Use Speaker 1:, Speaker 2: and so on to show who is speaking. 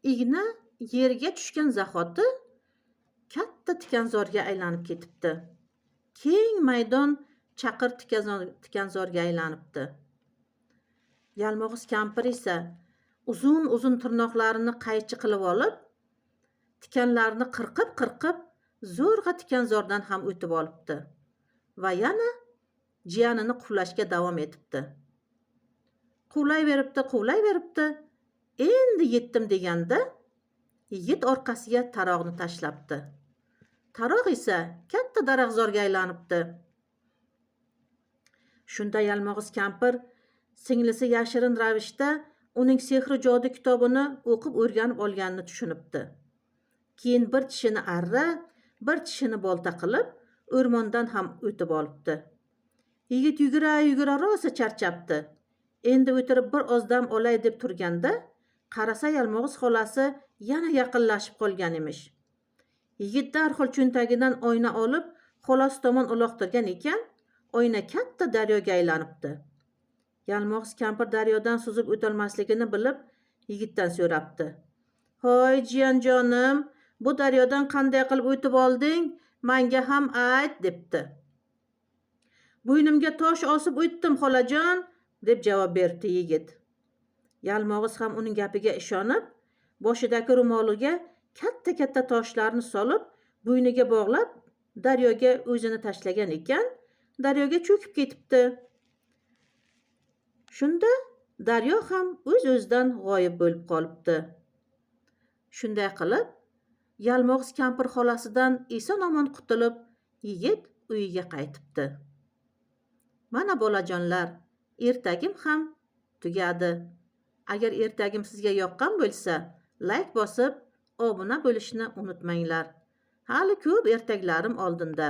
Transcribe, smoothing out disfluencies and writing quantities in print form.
Speaker 1: igna yerga tushgan zahoti katta tikanzorga aylanib ketibdi. Keng maydon chaqir tikanzorga aylanibdi. Yalmog'iz kampir esa uzun tirnoqlarini qaychi qilib olib, tikanlarni qirqib zo'rg'a tikanzordan ham o'tib olibdi va yana jiyanini quvlashga davom etibdi. Quvlayveribdi. Endi yetdim deganda yigit orqasiga tarog'ni tashlabdi. Tarog' esa katta daraxtzorga aylanibdi. Shunda Yalmog'iz kampir singlisi yashirin ravishda uning sehri jodi kitobini o'qib o'rganib olganini tushunibdi. Keyin bir tishini arra, bir tishini bolta qilib o'rmondan ham o'tib olibdi. Yigit yugura rosa charchabdi. Endi o'tirib bir oz dam olay deb turganda qarasa Yalmog'iz xolasi yana yaqinlashib qolgan emish. Yigit darhol cho'ntagidan oyna olib xolasi tomon uloqtirgan ekan, oyna katta daryoga aylanibdi. Yalmog'iz kampir daryodan suzib o'tolmasligini bilib yigitdan so'rabdi. "Hoy jiyanjonim, bu daryodan qanday qilib o'tib olding? Menga ham ayt", debdi. "Bo'ynimga tosh osib o'tdim, xolajon", deb javob berdi yigit. Yalmog'iz ham uning gapiga ishonib, boshidagi ro'moliga katta toshlarni solib, bo'yniga bog'lab, daryoga o'zini tashlagan ekan, daryoga cho'kib ketibdi. Shunda daryo ham o'z-o'zidan g'oyib bo'lib qolibdi. Shunday qilib, Yalmog'iz kampir xolasidan eson-omon qutulib, yigit uyiga qaytibdi. Mana bolajonlar, ertagim ham tugadi. Agar ertagim sizga yoqqan bo'lsa, like bosib, obuna bo'lishni unutmanglar. Hali ko'p ertaklarim oldinda.